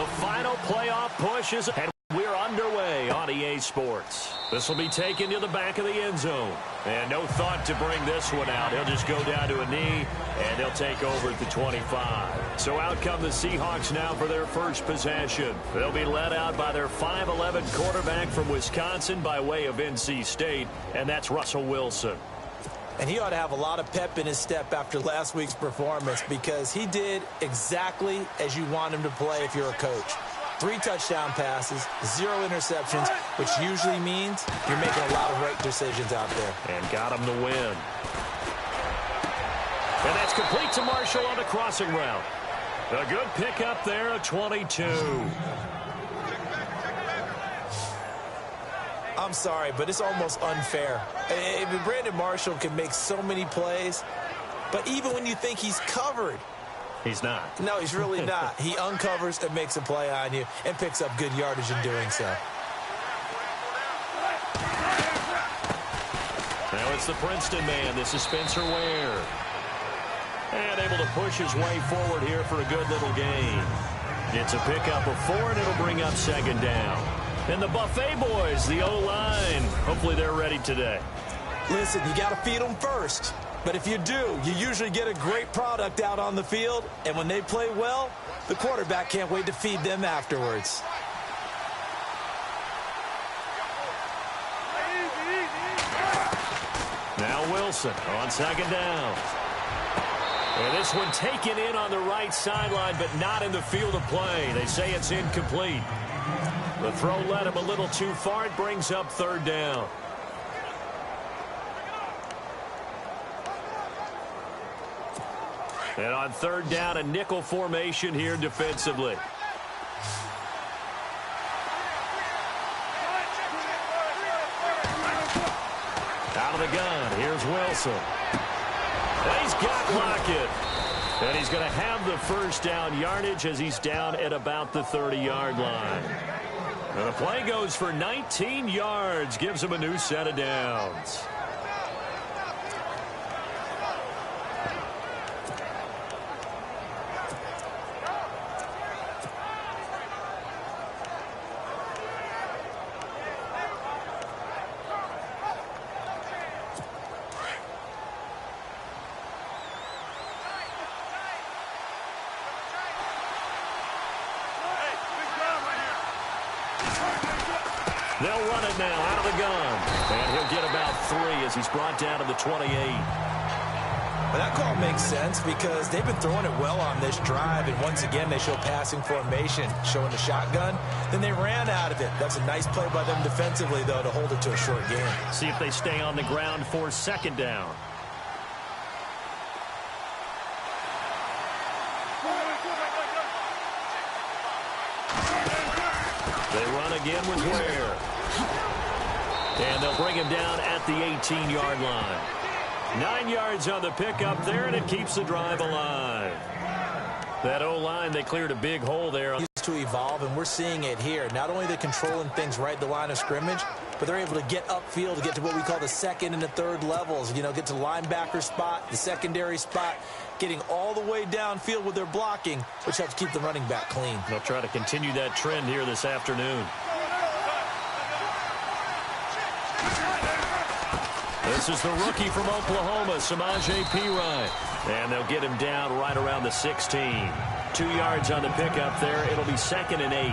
The final playoff push is, and we're underway on EA Sports. This will be taken to the back of the end zone. And no thought to bring this one out. He'll just go down to a knee, and they'll take over at the 25. So out come the Seahawks now for their first possession. They'll be led out by their 5'11" quarterback from Wisconsin by way of NC State, and that's Russell Wilson. And he ought to have a lot of pep in his step after last week's performance because he did exactly as you want him to play if you're a coach. 3 touchdown passes, 0 interceptions, which usually means you're making a lot of right decisions out there. And got him to win. And that's complete to Marshall on the crossing route. A good pickup there, a 22. I'm sorry, but it's almost unfair. Brandon Marshall can make so many plays, but even when you think he's covered, he's not. No, he's really not. He uncovers and makes a play on you and picks up good yardage in doing so. Now it's the Princeton man. This is Spencer Ware. And able to push his way forward here for a good little gain. It's a pickup of 4, and it'll bring up 2nd down. And the Buffet boys, the O-line, hopefully they're ready today. Listen, you got to feed them first. But if you do, you usually get a great product out on the field. And when they play well, the quarterback can't wait to feed them afterwards. Now Wilson on 2nd down. And this one taken in on the right sideline, but not in the field of play. They say it's incomplete. The throw led him a little too far. It brings up 3rd down. And on 3rd down, a nickel formation here defensively. Out of the gun, here's Wilson. And he's got Lockett. And he's going to have the 1st down yardage as he's down at about the 30-yard line. And the play goes for 19 yards, gives him a new set of downs. They'll run it now out of the gun. And he'll get about 3 as he's brought down to the 28. But that call makes sense because they've been throwing it well on this drive. And once again, they show passing formation, showing the shotgun. Then they ran out of it. That's a nice play by them defensively, though, to hold it to a short game. See if they stay on the ground for 2nd down. They run again with Ware. And they'll bring him down at the 18-yard line. 9 yards on the pickup there, and it keeps the drive alive. That O-line, they cleared a big hole there. To evolve, and we're seeing it here. Not only are they controlling things right at the line of scrimmage, but they're able to get upfield to get to what we call the 2nd and the 3rd levels. You know, get to the linebacker spot, the secondary spot, getting all the way downfield with their blocking, which helps keep the running back clean. They'll try to continue that trend here this afternoon. This is the rookie from Oklahoma, Samaje Perine. And they'll get him down right around the 16. 2 yards on the pickup there. It'll be 2nd and 8.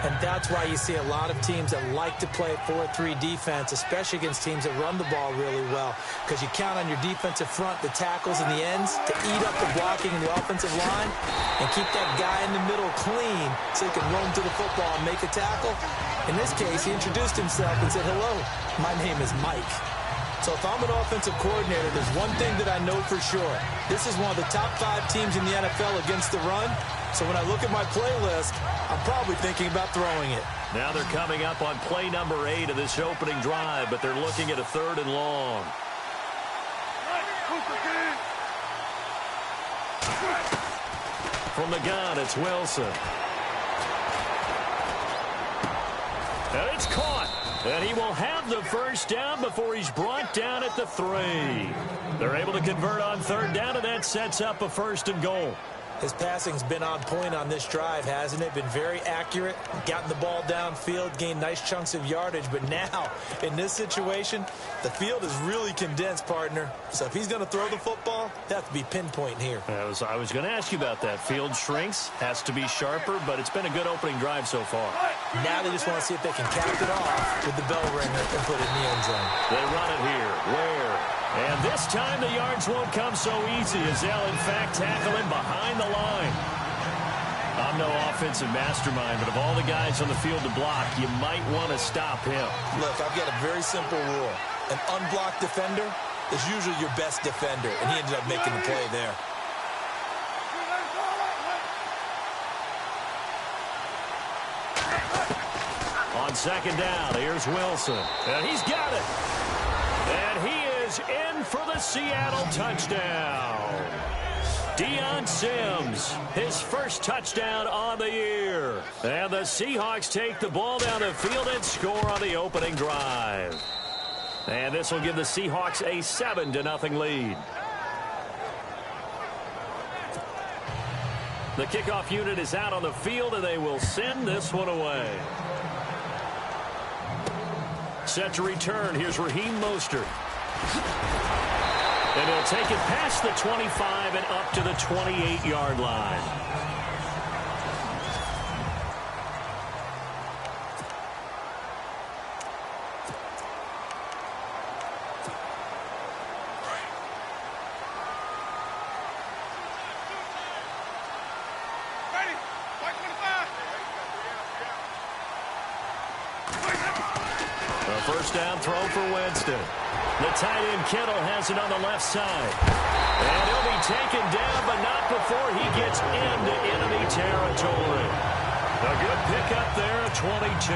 And that's why you see a lot of teams that like to play 4-3 defense, especially against teams that run the ball really well, because you count on your defensive front, the tackles and the ends, to eat up the blocking in the offensive line and keep that guy in the middle clean so he can roam to the football and make a tackle. In this case, he introduced himself and said, "Hello, my name is Mike." So if I'm an offensive coordinator, there's one thing that I know for sure. This is one of the top 5 teams in the NFL against the run. So when I look at my playlist, I'm probably thinking about throwing it. Now they're coming up on play number 8 of this opening drive, but they're looking at a 3rd and long. From the gun, it's Wilson. And it's caught. And he will have the 1st down before he's brought down at the 3. They're able to convert on 3rd down, and that sets up a 1st and goal. His passing's been on point on this drive, hasn't it? Been very accurate, gotten the ball downfield, gained nice chunks of yardage. But now, in this situation, the field is really condensed, partner. So if he's going to throw the football, that has to be pinpoint here. I was going to ask you about that. Field shrinks, has to be sharper, but it's been a good opening drive so far. Now they just want to see if they can cap it off with the bell ringer and put it in the end zone. They run it here. Where? And this time the yards won't come so easy as they'll, in fact, tackle him behind the line. I'm no offensive mastermind, but of all the guys on the field to block, you might want to stop him. Look, I've got a very simple rule. An unblocked defender is usually your best defender, and he ended up making the play there. On second down, here's Wilson. And he's got it. And he is in for the Seattle touchdown. Deion Sims, his first touchdown on the year. And the Seahawks take the ball down the field and score on the opening drive. And this will give the Seahawks a 7-0 lead. The kickoff unit is out on the field, and they will send this one away. Set to return. Here's Raheem Mostert. And he'll take it past the 25 and up to the 28-yard line. First down throw for Winston. The tight end Kittle has it on the left side. And he'll be taken down, but not before he gets into enemy territory. A good pickup there at 22.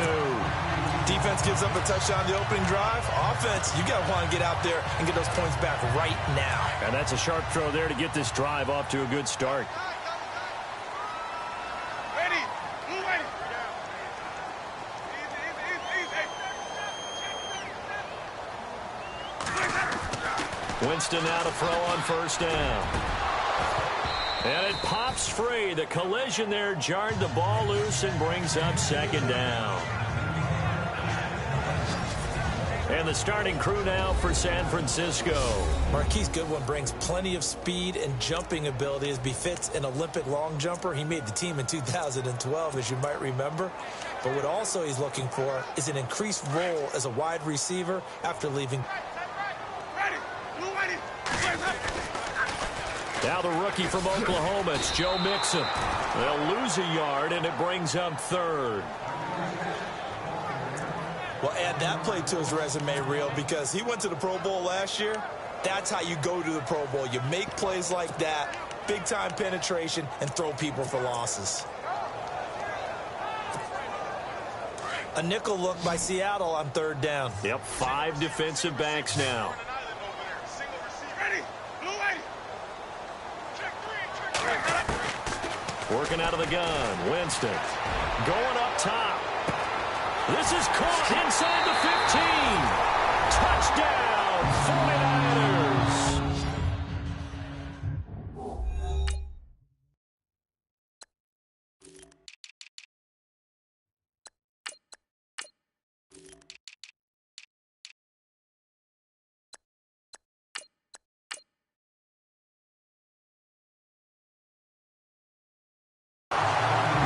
Defense gives up a touchdown the opening drive. Offense, you got to want to get out there and get those points back right now. And that's a sharp throw there to get this drive off to a good start. Winston now to throw on first down. And it pops free. The collision there jarred the ball loose and brings up second down. And the starting crew now for San Francisco. Marquise Goodwin brings plenty of speed and jumping ability as befits an Olympic long jumper. He made the team in 2012, as you might remember. But what also he's looking for is an increased role as a wide receiver after leaving. Now the rookie from Oklahoma, it's Joe Mixon. They'll lose a yard, and it brings up third. Well, add that play to his resume reel because he went to the Pro Bowl last year. That's how you go to the Pro Bowl. You make plays like that, big-time penetration, and throw people for losses. A nickel look by Seattle on third down. Yep, 5 defensive backs now. Working out of the gun, Winston. Going up top. This is caught inside the 15. Touchdown, 49ers.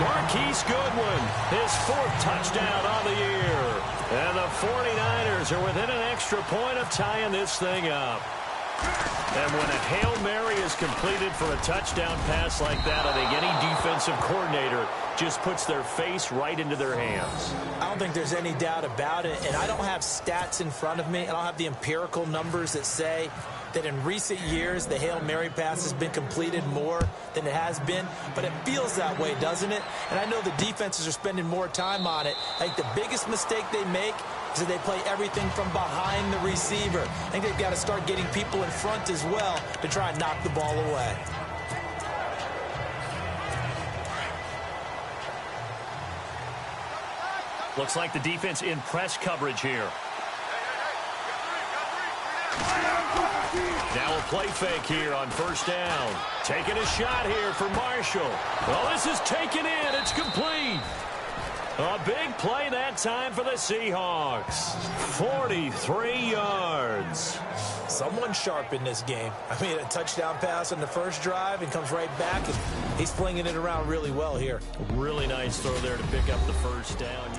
Marquise Goodwin, his 4th touchdown on the year. And the 49ers are within an extra point of tying this thing up. And when a Hail Mary is completed for a touchdown pass like that, I think any defensive coordinator just puts their face right into their hands. I don't think there's any doubt about it, and I don't have stats in front of me. I don't have the empirical numbers that say that in recent years the Hail Mary pass has been completed more than it has been, but it feels that way, doesn't it? And I know the defenses are spending more time on it. I think the biggest mistake they make is that they play everything from behind the receiver. I think they've got to start getting people in front as well to try and knock the ball away. Looks like the defense in press coverage here. Now a play fake here on first down. Taking a shot here for Marshall. Well, this is taken in. It's complete. A big play that time for the Seahawks. 43 yards. Someone sharp in this game. I mean, a touchdown pass on the first drive and comes right back, and he's flinging it around really well here. Really nice throw there to pick up the first down.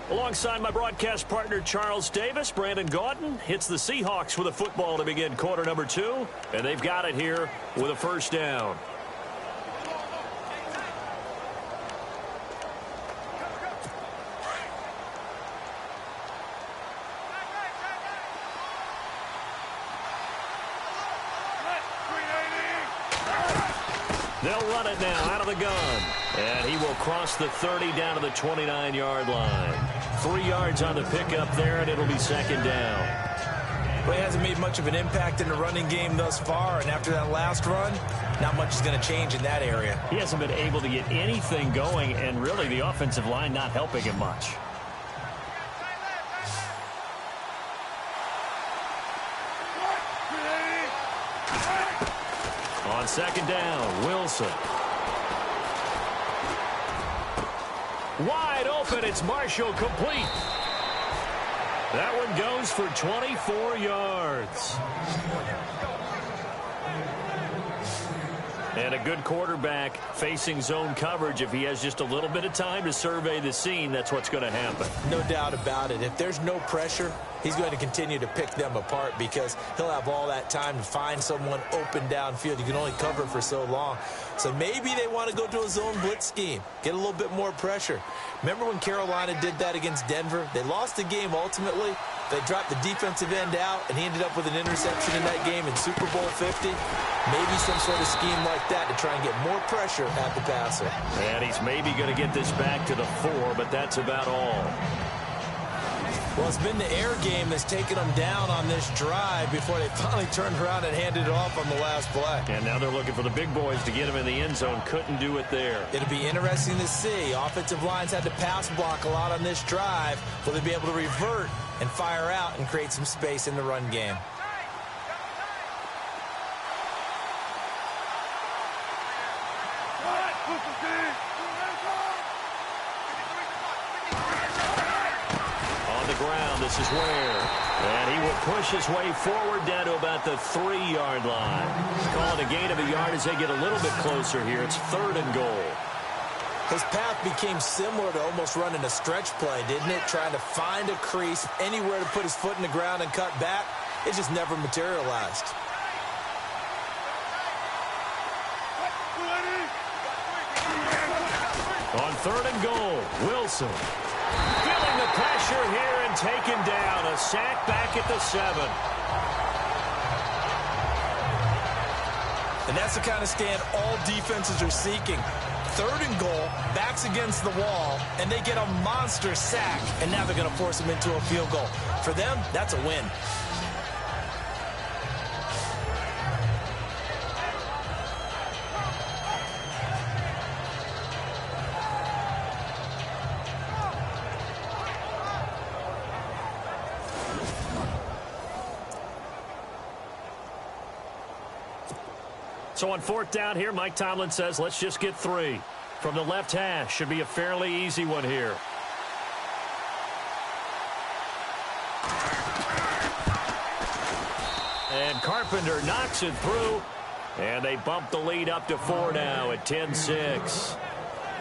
Alongside my broadcast partner, Charles Davis, Brandon Gaudin hits the Seahawks with a football to begin quarter number 2, and they've got it here with a first down. They'll run it now out of the gun. And he will cross the 30 down to the 29-yard line. 3 yards on the pickup there, and it'll be second down. Well, he hasn't made much of an impact in the running game thus far, and after that last run, not much is going to change in that area. He hasn't been able to get anything going, and really the offensive line not helping him much. On second down, Wilson. Wide open, it's Marshall, complete. That one goes for 24 yards. And a good quarterback facing zone coverage. If he has just a little bit of time to survey the scene, that's what's going to happen. No doubt about it. If there's no pressure, he's going to continue to pick them apart because he'll have all that time to find someone open downfield. You can only cover for so long. So maybe they want to go to a zone blitz scheme, get a little bit more pressure. Remember when Carolina did that against Denver? They lost the game ultimately. They dropped the defensive end out, and he ended up with an interception in that game in Super Bowl 50. Maybe some sort of scheme like that to try and get more pressure at the passer. And he's maybe going to get this back to the 4, but that's about all. Well, it's been the air game that's taken them down on this drive before they finally turned around and handed it off on the last play. And now they're looking for the big boys to get him in the end zone. Couldn't do it there. It'll be interesting to see. Offensive lines had to pass block a lot on this drive. Will they be able to revert and fire out and create some space in the run game? This is Ware, and he will push his way forward down to about the 3-yard line. Call it a gain of a yard as they get a little bit closer here. It's 3rd and goal. His path became similar to almost running a stretch play, didn't it? Trying to find a crease, anywhere to put his foot in the ground and cut back. It just never materialized. On 3rd and goal, Wilson. Feeling the pressure here and taken down. A sack back at the 7. And that's the kind of stand all defenses are seeking. 3rd and goal, backs against the wall, and they get a monster sack. And now they're going to force him into a field goal. For them, that's a win. So on 4th down here, Mike Tomlin says, let's just get 3. From the left hash, should be a fairly easy one here. And Carpenter knocks it through, and they bump the lead up to 4 now at 10-6.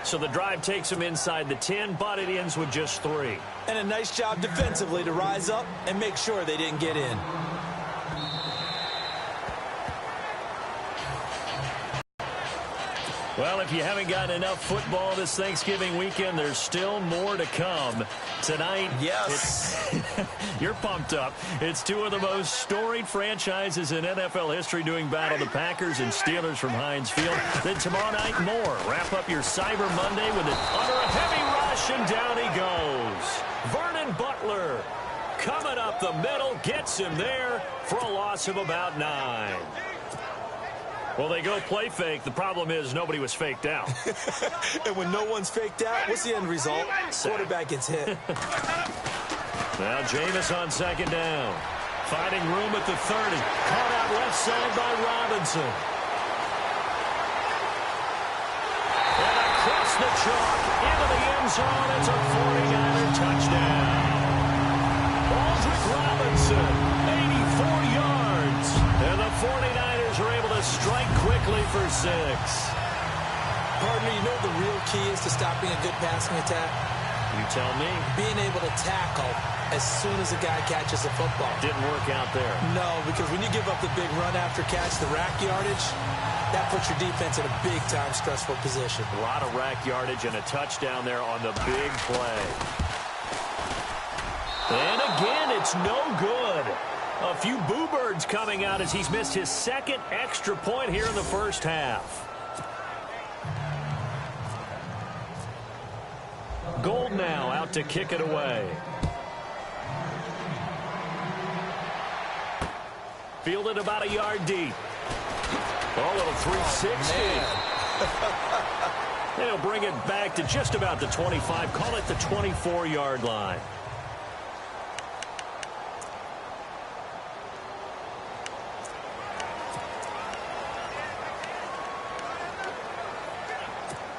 So the drive takes them inside the 10, but it ends with just 3. And a nice job defensively to rise up and make sure they didn't get in. Well, if you haven't gotten enough football this Thanksgiving weekend, there's still more to come. Tonight, yes, you're pumped up. It's 2 of the most storied franchises in NFL history doing battle, the Packers and Steelers from Heinz Field. Then tomorrow night, more. Wrap up your Cyber Monday with it under a heavy rush, and down he goes. Vernon Butler coming up the middle, gets him there for a loss of about 9. Well, they go play fake. The problem is nobody was faked out. And when no one's faked out, what's the end result? Quarterback gets hit. Now Jameis on 2nd down. Finding room at the 30. Caught out left side by Robinson. And across the chalk into the end zone. It's a 49er touchdown. Aldrick Robinson, 84 yards. And the 49ers are able to strike quickly for 6. Partner, you know what the real key is to stopping a good passing attack? You tell me. Being able to tackle as soon as a guy catches the football. Didn't work out there. No, because when you give up the big run after catch, the rack yardage, that puts your defense in a big-time stressful position. A lot of rack yardage and a touchdown there on the big play. And again, it's no good. A few boo birds coming out as he's missed his second extra point here in the first half. Gold now out to kick it away. Fielded about a yard deep. Oh, little 360. They'll bring it back to just about the 25. Call it the 24-yard line.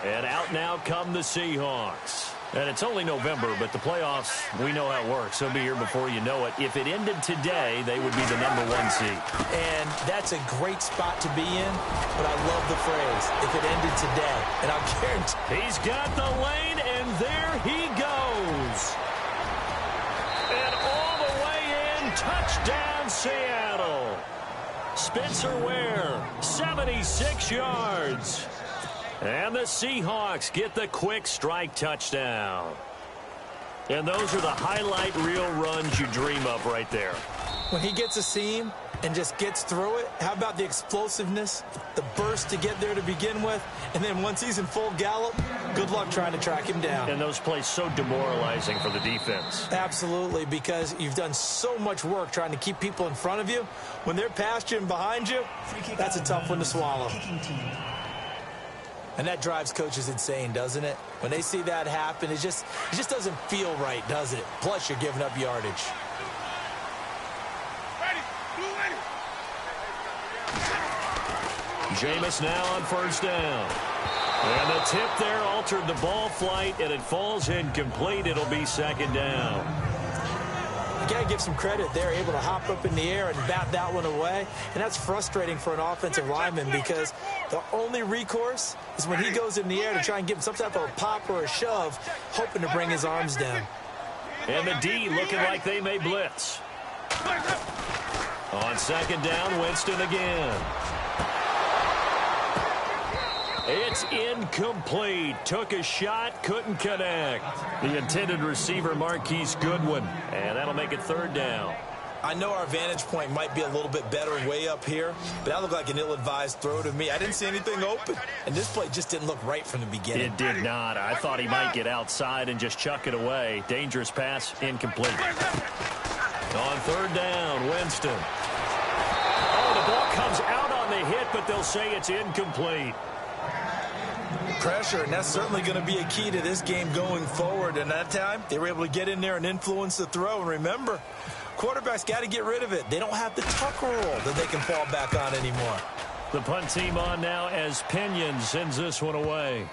And out now come the Seahawks. And it's only November, but the playoffs, we know how it works. They'll be here before you know it. If it ended today, they would be the #1 seed. And that's a great spot to be in, but I love the phrase, if it ended today. And I'll guarantee. He's got the lane, and there he goes. And all the way in, touchdown Seattle. Spencer Ware, 76 yards. And the Seahawks get the quick strike touchdown. And those are the highlight reel runs you dream of right there. When he gets a seam and just gets through it, how about the explosiveness, the burst to get there to begin with, and then once he's in full gallop, good luck trying to track him down. And those plays so demoralizing for the defense. Absolutely, because you've done so much work trying to keep people in front of you. When they're past you and behind you, that's a tough one to swallow. And that drives coaches insane, doesn't it? When they see that happen, it just doesn't feel right, does it? Plus, you're giving up yardage. Jameis now on first down. And the tip there altered the ball flight, and it falls incomplete. It'll be second down. You got to give some credit. They're able to hop up in the air and bat that one away. And that's frustrating for an offensive lineman because the only recourse is when he goes in the air to try and give him some type of a pop or a shove, hoping to bring his arms down. And the D looking like they may blitz. On second down, Winston again. It's incomplete. Took a shot, couldn't connect. The intended receiver, Marquise Goodwin. And that'll make it third down. I know our vantage point might be a little bit better way up here, but that looked like an ill-advised throw to me. I didn't see anything open, and this play just didn't look right from the beginning. It did not. I thought he might get outside and just chuck it away. Dangerous pass, incomplete. On third down, Winston. Oh, the ball comes out on the hit, but they'll say it's incomplete. Pressure, and that's certainly going to be a key to this game going forward. And that time, they were able to get in there and influence the throw. And remember, quarterbacks got to get rid of it. They don't have the tuck rule that they can fall back on anymore. The punt team on now as Pinion sends this one away.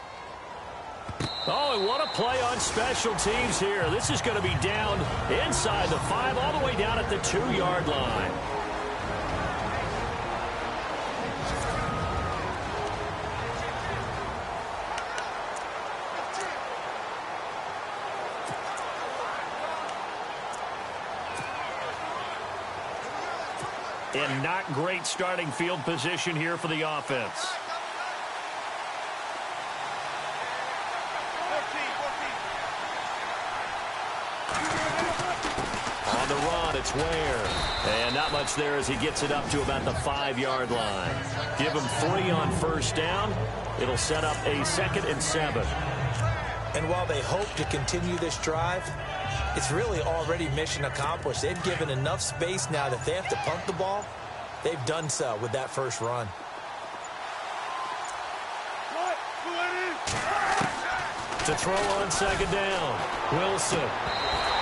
Oh, and what a play on special teams here. This is going to be down inside the 5, all the way down at the 2-yard line. And not great starting field position here for the offense. On the run, it's Ware. And not much there as he gets it up to about the 5-yard line. Give him 3 on first down. It'll set up a 2nd and 7. And while they hope to continue this drive, it's really already mission accomplished. They've given enough space now that if they have to punt the ball, they've done so with that first run. To throw on second down, Wilson.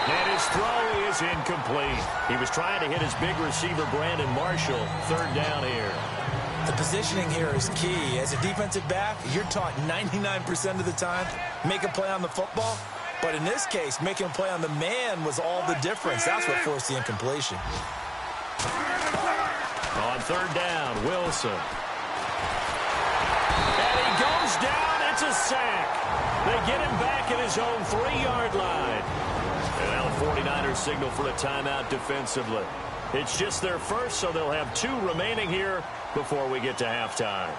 And his throw is incomplete. He was trying to hit his big receiver, Brandon Marshall. Third down here. The positioning here is key. As a defensive back, you're taught 99% of the time, make a play on the football. But in this case, making a play on the man was all the difference. That's what forced the incompletion. On third down, Wilson. And he goes down. It's a sack. They get him back at his own 3-yard line. And now the 49ers signal for a timeout defensively. It's just their first, so they'll have 2 remaining here before we get to halftime.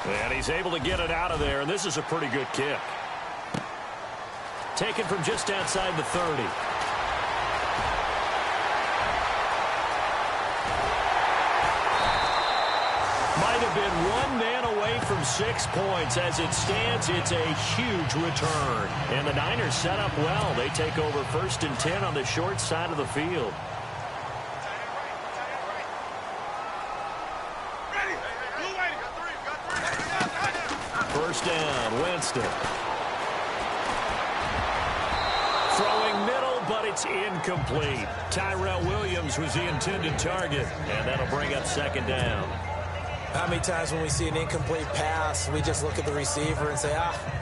And he's able to get it out of there, and this is a pretty good kick. Taken from just outside the 30. Might have been 1 man away from 6 points. As it stands, it's a huge return. And the Niners set up well. They take over 1st and 10 on the short side of the field. First down, Winston. Throwing middle, but it's incomplete. Tyrell Williams was the intended target, and that'll bring up 2nd down. How many times when we see an incomplete pass, we just look at the receiver and say,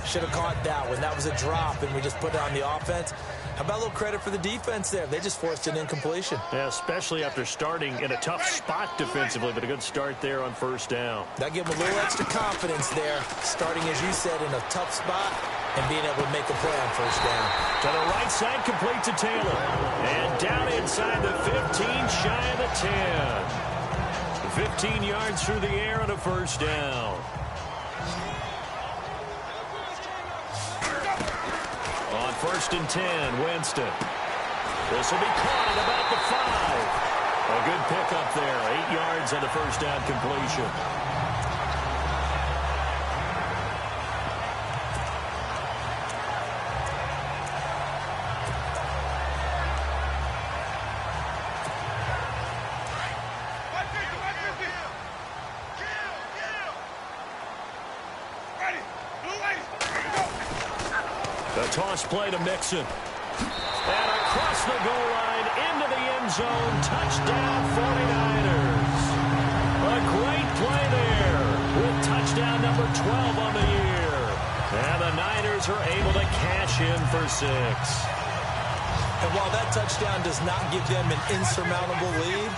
should have caught that one. That was a drop, and we just put it on the offense. How about a little credit for the defense there? They just forced an incompletion. Yeah, especially after starting in a tough spot defensively, but a good start there on 1st down. That gave them a little extra confidence there, starting, as you said, in a tough spot and being able to make a play on 1st down. To the right side, complete to Taylor. And down inside the 15, shy of the 10. 15 yards through the air and a 1st down. On 1st and 10, Winston. This will be caught at about the 5. A good pickup there. 8 yards on the 1st down completion. The toss play to Mixon. And across the goal line into the end zone. Touchdown 49ers. A great play there with touchdown number 12 on the year. And the Niners are able to cash in for 6. And while that touchdown does not give them an insurmountable lead,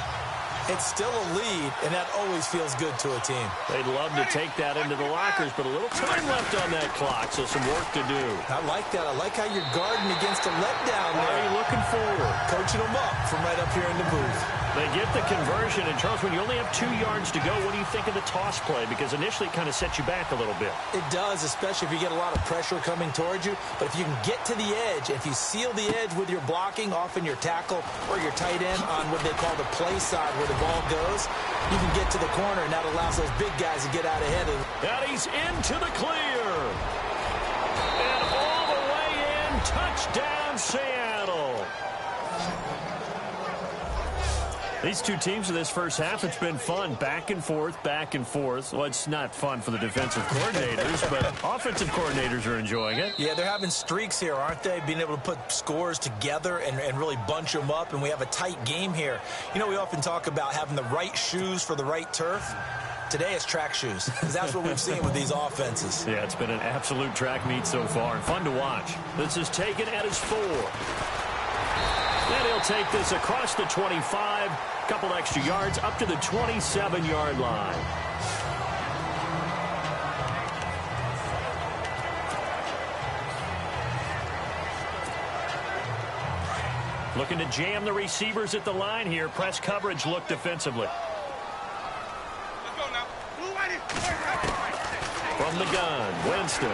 it's still a lead, and that always feels good to a team. They'd love to take that into the lockers, but a little time left on that clock, so some work to do. I like that. I like how you're guarding against a letdown there. What are you looking forward? Coaching them up from right up here in the booth. They get the conversion, and Charles, when you only have 2 yards to go, what do you think of the toss play? Because initially it kind of sets you back a little bit. It does, especially if you get a lot of pressure coming towards you. But if you can get to the edge, if you seal the edge with your blocking, often your tackle or your tight end on what they call the play side where the ball goes, you can get to the corner, and that allows those big guys to get out ahead of them. And he's into the clear. And all the way in, touchdown Seattle. These 2 teams in this first half, it's been fun. Back and forth, back and forth. Well, it's not fun for the defensive coordinators, but offensive coordinators are enjoying it. Yeah, they're having streaks here, aren't they? Being able to put scores together and really bunch them up, and we have a tight game here. You know, we often talk about having the right shoes for the right turf. Today it's track shoes, because that's what we've seen with these offenses. Yeah, it's been an absolute track meet so far, and fun to watch. This is taken at his 4. And he'll take this across the 25, couple extra yards, up to the 27-yard line. Looking to jam the receivers at the line here. Press coverage look defensively. From the gun, Winston.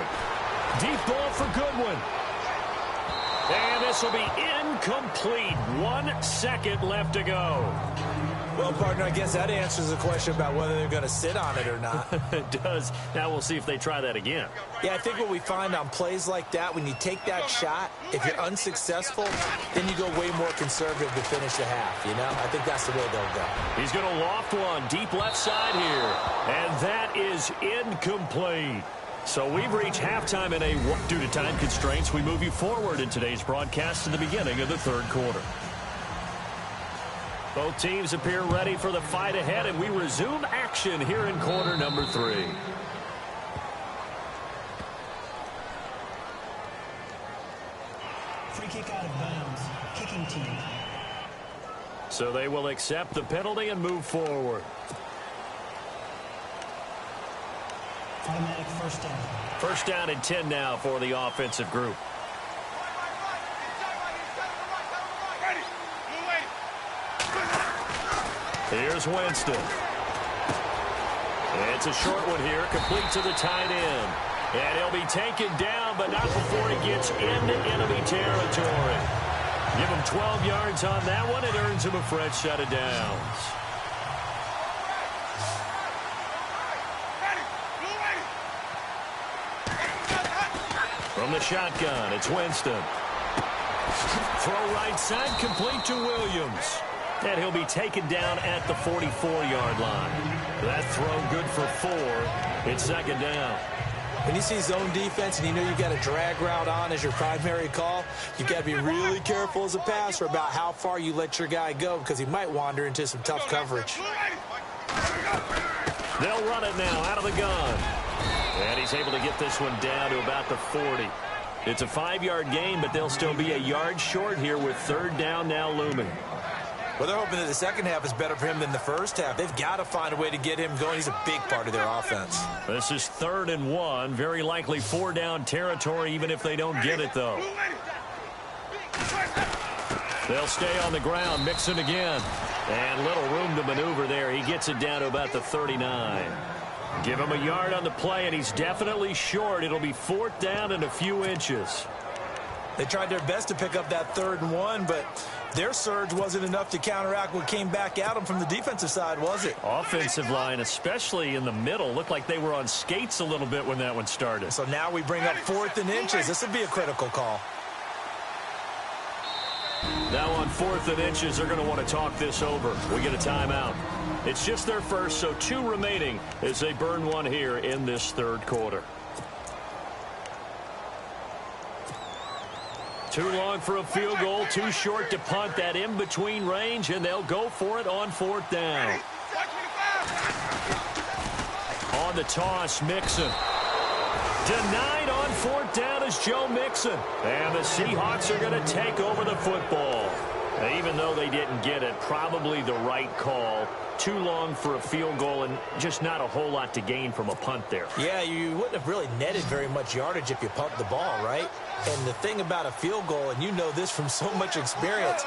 Deep ball for Goodwin. And this will be incomplete. 1 second left to go. Well, partner, I guess that answers the question about whether they're going to sit on it or not. It does. Now we'll see if they try that again. Yeah, I think what we find on plays like that, when you take that shot, if you're unsuccessful, then you go way more conservative to finish the half, you know? I think that's the way they'll go. He's going to loft one deep left side here. And that is incomplete. So we've reached halftime in due to time constraints, we move you forward in today's broadcast to the beginning of the third quarter. Both teams appear ready for the fight ahead, and we resume action here in quarter number 3. Free kick out of bounds. Kicking team. So they will accept the penalty and move forward. Automatic first down. First down and 10 now for the offensive group. Here's Winston. It's a short one here, complete to the tight end. And he'll be taken down, but not before he gets into enemy territory. Give him 12 yards on that one. It earns him a fresh set of downs. From the shotgun, it's Winston. Throw right side, complete to Williams. And he'll be taken down at the 44-yard line. That throw good for 4. It's second down. When you see zone defense and you know you've got a drag route on as your primary call, you've got to be really careful as a passer about how far you let your guy go because he might wander into some tough coverage. They'll run it now out of the gun. And he's able to get this one down to about the 40. It's a 5-yard gain, but they'll still be a yard short here with third down now looming. Well, they're hoping that the second half is better for him than the first half. They've got to find a way to get him going. He's a big part of their offense. This is 3rd and 1. Very likely 4-down territory, even if they don't get it, though. They'll stay on the ground, Mixon again. And little room to maneuver there. He gets it down to about the 39. Give him a yard on the play, and he's definitely short. It'll be 4th down and a few inches. They tried their best to pick up that 3rd and 1, but their surge wasn't enough to counteract what came back at them from the defensive side, was it? Offensive line, especially in the middle, looked like they were on skates a little bit when that one started. So now we bring up 4th and inches. This would be a critical call. Now on 4th and inches, they're going to want to talk this over. We get a timeout. It's just their first, so 2 remaining as they burn one here in this third quarter. Too long for a field goal, too short to punt. That in-between range, and they'll go for it on 4th down. On the toss, Mixon. Denied on 4th down is Joe Mixon. And the Seahawks are going to take over the football. Even though they didn't get it, probably the right call. Too long for a field goal and just not a whole lot to gain from a punt there. Yeah, you wouldn't have really netted very much yardage if you pumped the ball, right? And the thing about a field goal, and you know this from so much experience,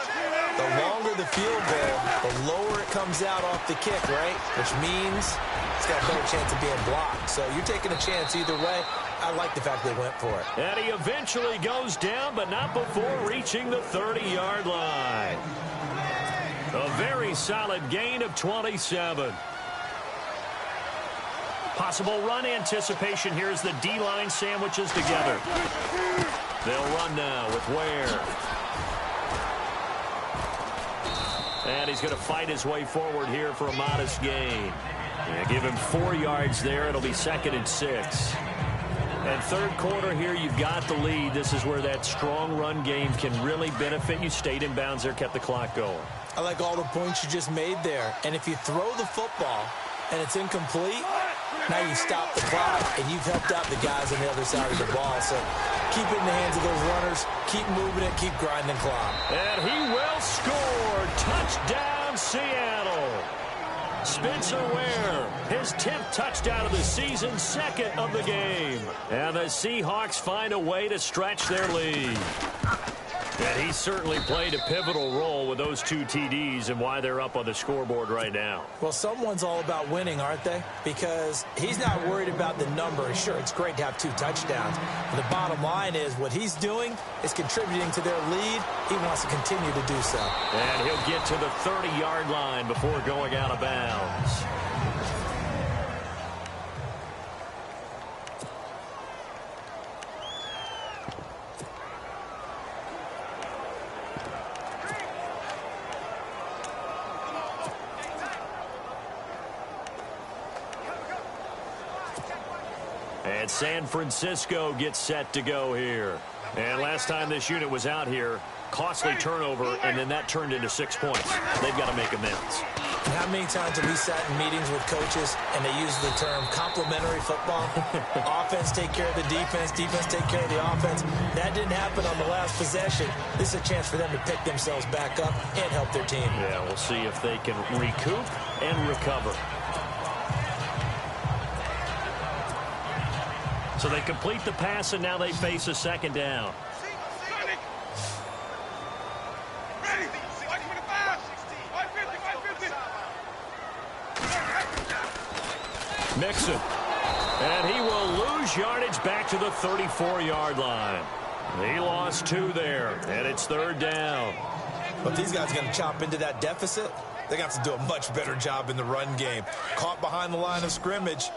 the longer the field goal, the lower it comes out off the kick, right? Which means it's got a better chance of being blocked. So you're taking a chance either way. I like the fact they went for it. And he eventually goes down, but not before reaching the 30-yard line. A very solid gain of 27. Possible run anticipation here as the D-line sandwiches together. They'll run now with Ware. And he's going to fight his way forward here for a modest gain. Yeah, give him 4 yards there. It'll be 2nd and 6. And third quarter here, you've got the lead. This is where that strong run game can really benefit you. Stayed in bounds there, kept the clock going. I like all the points you just made there. And if you throw the football and it's incomplete, now you stop the clock and you've helped out the guys on the other side of the ball. So keep it in the hands of those runners. Keep moving it. Keep grinding clock. And he will score. Touchdown, Seattle. Spencer Ware, his 10th touchdown of the season, 2nd of the game. And the Seahawks find a way to stretch their lead. And he certainly played a pivotal role with those 2 TDs and why they're up on the scoreboard right now. Well, someone's all about winning, aren't they? Because he's not worried about the number. Sure, it's great to have 2 touchdowns. But the bottom line is what he's doing is contributing to their lead. He wants to continue to do so. And he'll get to the 30-yard line before going out of bounds. And San Francisco gets set to go here. And last time this unit was out here, costly turnover, and then that turned into 6 points. They've got to make amends. And how many times have we sat in meetings with coaches and they use the term complementary football? Offense take care of the defense, defense take care of the offense. That didn't happen on the last possession. This is a chance for them to pick themselves back up and help their team. Yeah, we'll see if they can recoup and recover. So they complete the pass, and now they face a second down. Mixon. And he will lose yardage back to the 34-yard line. He lost 2 there, and it's 3rd down. But these guys are going to chop into that deficit. They got to do a much better job in the run game. Caught behind the line of scrimmage.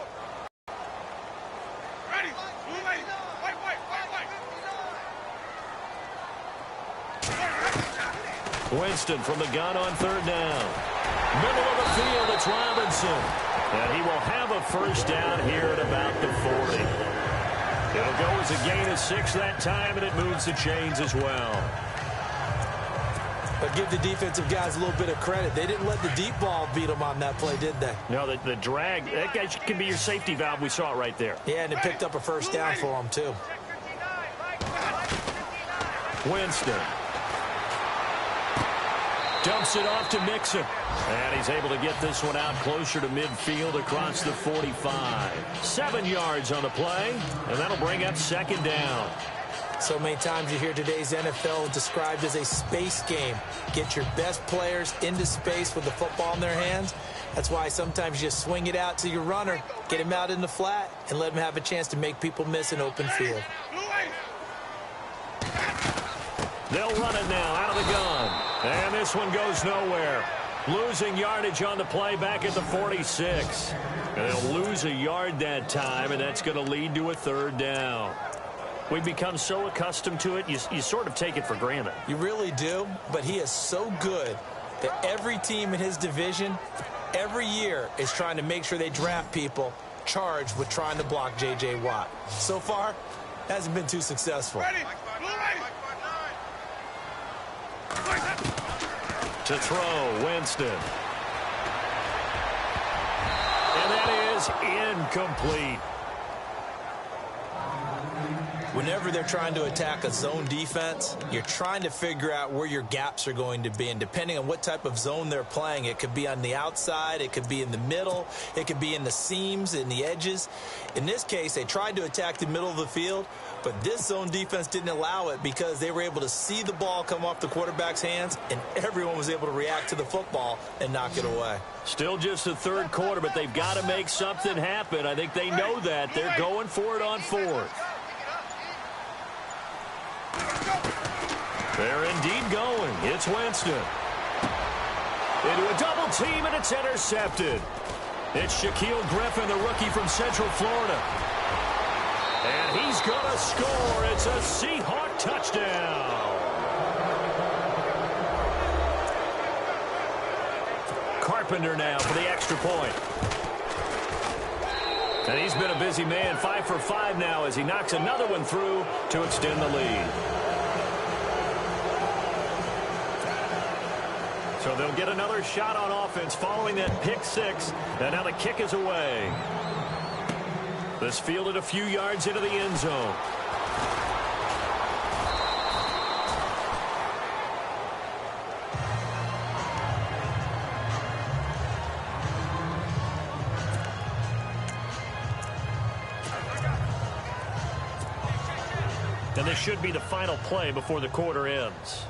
Winston from the gun on 3rd down. Middle of the field, it's Robinson. And he will have a first down here at about the 40. It'll go as a gain of 6 that time, and it moves the chains as well. But give the defensive guys a little bit of credit. They didn't let the deep ball beat them on that play, did they? No, the drag, that guy can be your safety valve. We saw it right there. Yeah, and it picked up a first down for them, too. Winston. Dumps it off to Mixon. And he's able to get this one out closer to midfield across the 45. 7 yards on the play, and that'll bring up 2nd down. So many times you hear today's NFL described as a space game. Get your best players into space with the football in their hands. That's why sometimes you just swing it out to your runner, get him out in the flat, and let him have a chance to make people miss an open field. They'll run it now out of the gun. And this one goes nowhere. Losing yardage on the play back at the 46. And they'll lose a yard that time, and that's going to lead to a 3rd down. We've become so accustomed to it, you sort of take it for granted. You really do, but he is so good that every team in his division, every year, is trying to make sure they draft people charged with trying to block J.J. Watt. So far, hasn't been too successful. To throw, Winston. And that is incomplete. Whenever they're trying to attack a zone defense, you're trying to figure out where your gaps are going to be. And depending on what type of zone they're playing, it could be on the outside, it could be in the middle, it could be in the seams, in the edges. In this case, they tried to attack the middle of the field, but this zone defense didn't allow it because they were able to see the ball come off the quarterback's hands, and everyone was able to react to the football and knock it away. Still just the 3rd quarter, but they've got to make something happen. I think they know that. They're going for it on 4th. They're indeed going. It's Winston. Into a double team, and it's intercepted. It's Shaquille Griffin, the rookie from Central Florida. And he's going to score. It's a Seahawk touchdown. Carpenter now for the extra point. And he's been a busy man, 5 for 5 now as he knocks another one through to extend the lead. So they'll get another shot on offense following that pick 6. And now the kick is away. This fielded a few yards into the end zone. And And this should be the final play before the quarter ends.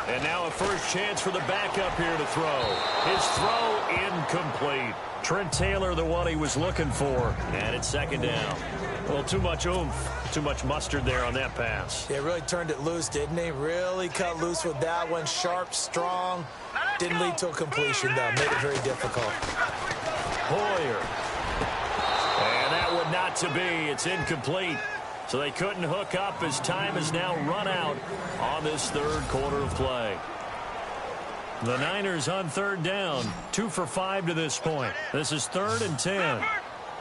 And now a first chance for the backup here to throw. His throw incomplete. Trent Taylor, the one he was looking for. And it's second down. Well, too much oomph, too much mustard there on that pass. Yeah, really turned it loose, didn't he? Really cut loose with that one. Sharp, strong. Didn't lead to a completion, though. Made it very difficult. Hoyer. And that would not to be. It's incomplete. So they couldn't hook up as time has now run out on this third quarter of play. The Niners on third down. 2 for 5 to this point. This is 3rd and 10. Leopard,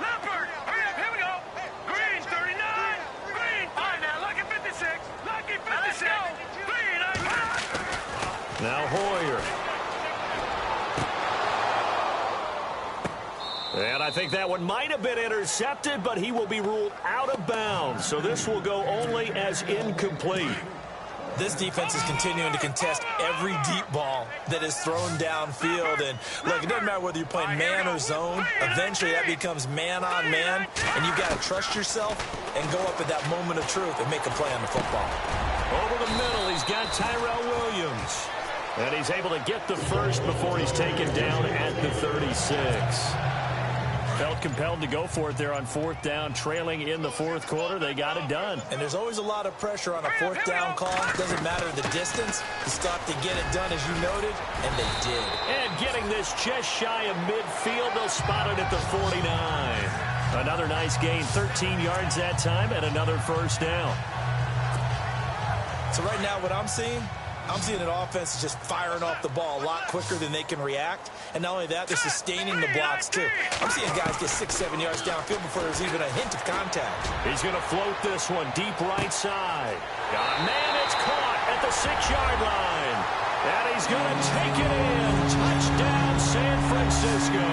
hurry up, here we go. Green, 39. Green, all right now, lucky 56. Lucky 56. Green, now Hoyer. And I think that one might have been intercepted, but he will be ruled out of bounds. So this will go only as incomplete. This defense is continuing to contest every deep ball that is thrown downfield. And, look, it doesn't matter whether you're playing man or zone. Eventually, that becomes man on man. And you've got to trust yourself and go up at that moment of truth and make a play on the football. Over the middle, he's got Tyrell Williams. And he's able to get the first before he's taken down at the 36. Felt compelled to go for it there on 4th down, trailing in the 4th quarter. They got it done. And there's always a lot of pressure on a 4th down call. Doesn't matter the distance. You stop to get it done, as you noted, and they did. And getting this just shy of midfield, they'll spot it at the 49. Another nice gain, 13 yards that time, and another first down. So right now what I'm seeing an offense that's just firing off the ball a lot quicker than they can react. And not only that, they're sustaining the blocks, too. I'm seeing guys get 6-7 yards downfield before there's even a hint of contact. He's going to float this one deep right side. Man, it's caught at the 6-yard line. And he's going to take it in. Touchdown, San Francisco.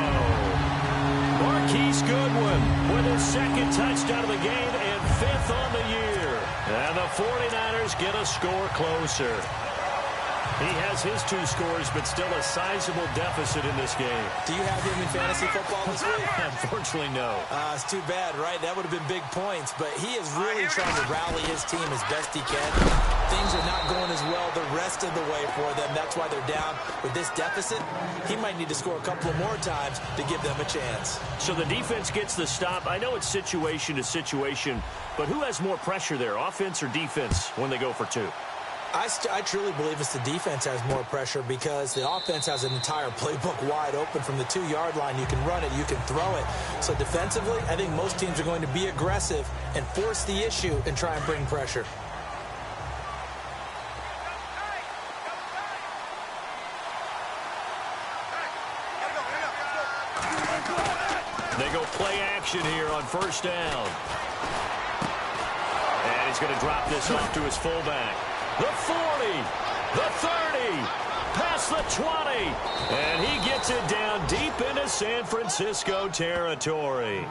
Marquise Goodwin with his 2nd touchdown of the game and 5th on the year. And the 49ers get a score closer. He has his 2 scores, but still a sizable deficit in this game. Do you have him in fantasy football this week? Unfortunately, no. It's too bad, right? That would have been big points, but he is really trying to rally his team as best he can. Things are not going as well the rest of the way for them. That's why they're down with this deficit. He might need to score a couple of more times to give them a chance. So the defense gets the stop. I know it's situation to situation, but who has more pressure there, offense or defense, when they go for 2? I truly believe it's the defense has more pressure because the offense has an entire playbook wide open from the 2-yard line. You can run it, you can throw it. So defensively, I think most teams are going to be aggressive and force the issue and try and bring pressure. They go play action here on 1st down. And he's going to drop this off to his fullback. The 40, the 30, past the 20, and he gets it down deep into San Francisco territory.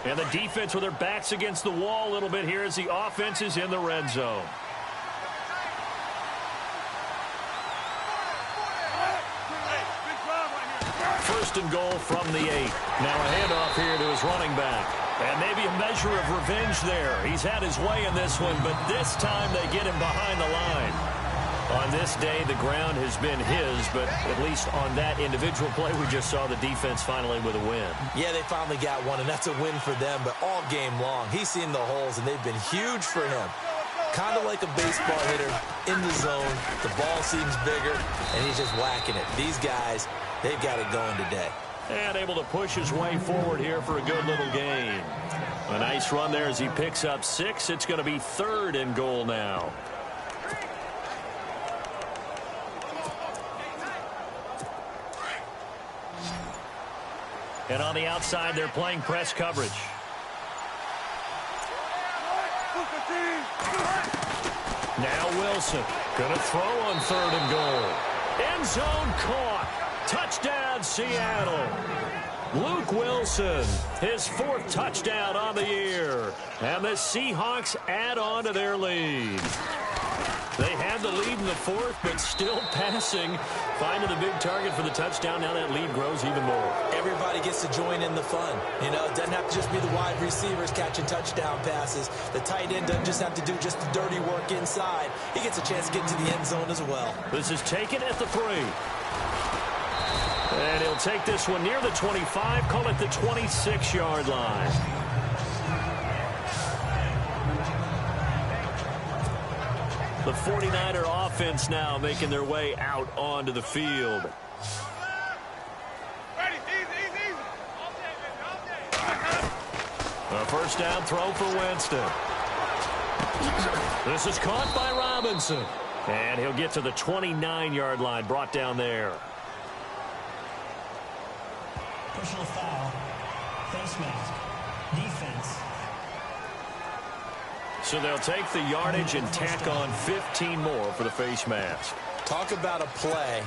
And the defense with their backs against the wall a little bit here as the offense is in the red zone. First and goal from the 8. Now a handoff here to his running back. And maybe a measure of revenge there. He's had his way in this one, but this time they get him behind the line. On this day, the ground has been his, but at least on that individual play, we just saw the defense finally with a win. Yeah, they finally got one, and that's a win for them, but all game long, he's seen the holes, and they've been huge for him. Kind of like a baseball hitter in the zone. The ball seems bigger, and he's just whacking it. These guys, they've got it going today. And able to push his way forward here for a good little gain. A nice run there as he picks up 6. It's going to be 3rd and goal now. And on the outside, they're playing press coverage. Now Wilson going to throw on 3rd and goal. End zone caught. Touchdown, Seattle. Luke Wilson, his 4th touchdown on the year. And the Seahawks add on to their lead. They had the lead in the fourth, but still passing. Finding the big target for the touchdown. Now that lead grows even more. Everybody gets to join in the fun. You know, it doesn't have to just be the wide receivers catching touchdown passes. The tight end doesn't just have to do just the dirty work inside. He gets a chance to get into the end zone as well. This is taken at the 3. And he'll take this one near the 25, call it the 26-yard line. The 49er offense now making their way out onto the field. A first down throw for Winston. This is caught by Robinson. And he'll get to the 29-yard line, brought down there. Personal foul. Face mask. Defense. So they'll take the yardage and tack on 15 more for the face mask. Talk about a play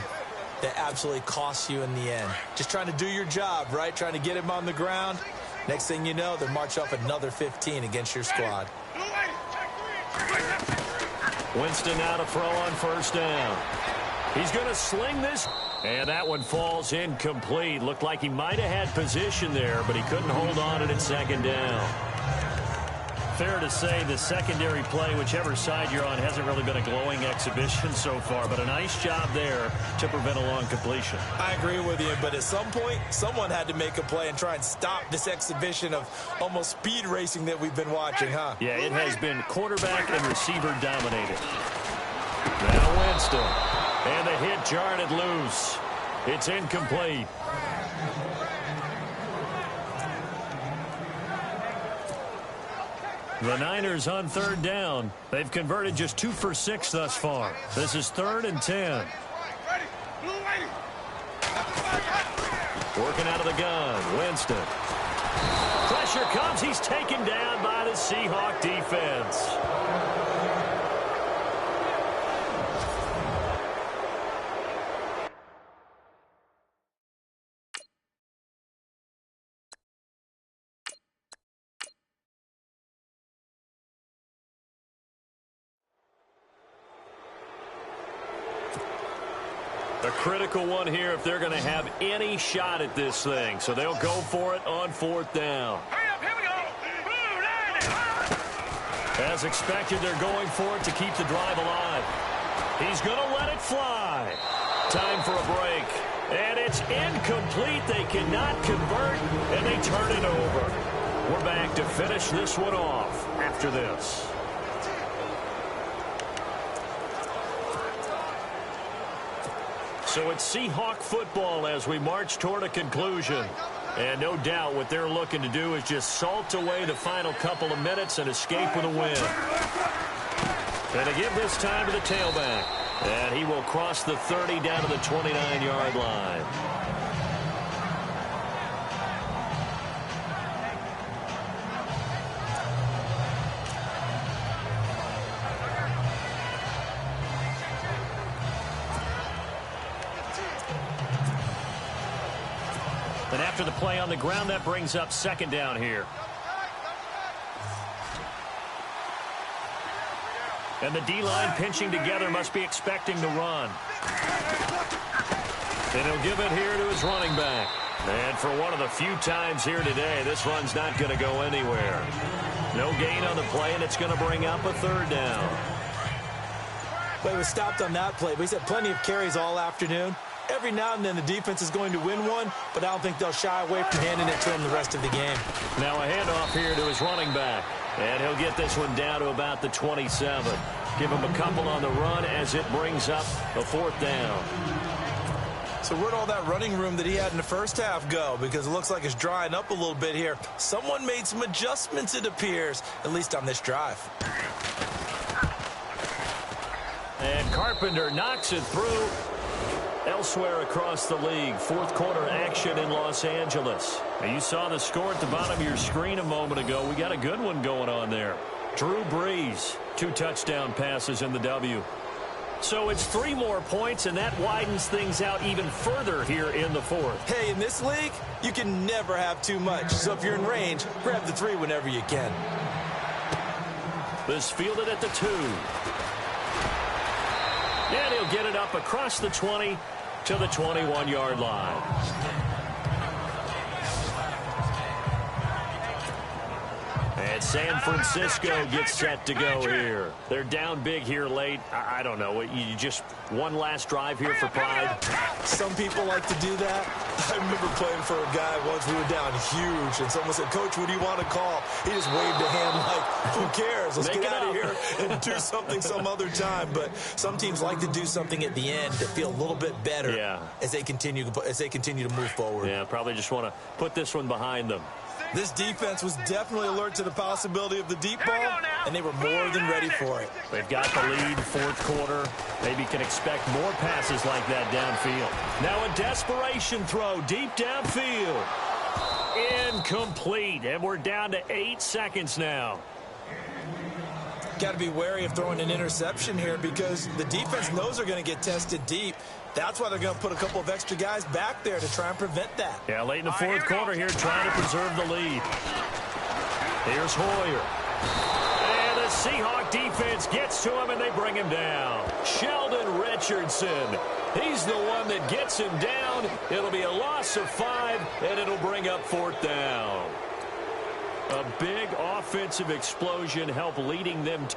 that absolutely costs you in the end. Just trying to do your job, right? Trying to get him on the ground. Next thing you know, they march up another 15 against your squad. Winston now to throw on first down. He's going to sling this. And that one falls incomplete. Looked like he might have had position there, but he couldn't hold on at second down. Fair to say the secondary play, whichever side you're on, hasn't really been a glowing exhibition so far, but a nice job there to prevent a long completion. I agree with you, but at some point, someone had to make a play and try and stop this exhibition of almost speed racing that we've been watching, huh? Yeah, it has been quarterback and receiver dominated. Now Winston. And the hit jarred it loose. It's incomplete. The Niners on third down. They've converted just 2 for 6 thus far. This is 3rd and 10. Working out of the gun. Winston. Pressure comes. He's taken down by the Seahawk defense. A critical one here if they're going to have any shot at this thing. So they'll go for it on 4th down. Here we go. As expected, they're going for it to keep the drive alive. He's going to let it fly. Time for a break. And it's incomplete. They cannot convert, and they turn it over. We're back to finish this one off after this. So it's Seahawk football as we march toward a conclusion. And no doubt what they're looking to do is just salt away the final couple of minutes and escape with a win. And to give this time to the tailback. And he will cross the 30 down to the 29-yard line. And after the play on the ground, that brings up 2nd down here. And the D-line pinching together must be expecting to run. And he'll give it here to his running back. And for one of the few times here today, this run's not going to go anywhere. No gain on the play, and it's going to bring up a 3rd down. Well, he was stopped on that play, but he's had plenty of carries all afternoon. Every now and then the defense is going to win one, but I don't think they'll shy away from handing it to him the rest of the game. Now a handoff here to his running back. And he'll get this one down to about the 27. Give him a couple on the run as it brings up a 4th down. So where'd all that running room that he had in the first half go? Because it looks like it's drying up a little bit here. Someone made some adjustments, it appears, at least on this drive. And Carpenter knocks it through. Elsewhere across the league, 4th quarter action in Los Angeles. Now you saw the score at the bottom of your screen a moment ago. We got a good one going on there. Drew Brees, 2 touchdown passes in the W. So it's 3 more points, and that widens things out even further here in the 4th. Hey, in this league, you can never have too much. So if you're in range, grab the 3 whenever you can. This fielded at the 2. And he'll get it up across the 20 to the 21-yard line. And San Francisco gets set to go here. They're down big here late. I don't know. You just one last drive here for pride? Some people like to do that. I remember playing for a guy once. We were down huge, and someone said, "Coach, what do you want to call?" He just waved a hand like, who cares? Let's get out of here and do something some other time. But some teams like to do something at the end to feel a little bit better as they continue to move forward. Yeah, probably just want to put this one behind them. This defense was definitely alert to the possibility of the deep ball, and they were more than ready for it. They've got the lead, fourth quarter. Maybe can expect more passes like that downfield. Now a desperation throw deep downfield. Incomplete, and we're down to 8 seconds now. Got to be wary of throwing an interception here because the defense knows they're going to get tested deep. That's why they're going to put a couple of extra guys back there to try and prevent that. Yeah, late in the fourth quarter here, trying to preserve the lead. Here's Hoyer. And the Seahawk defense gets to him, and they bring him down. Sheldon Richardson. He's the one that gets him down. It'll be a loss of 5, and it'll bring up fourth down. A big offensive explosion helped leading them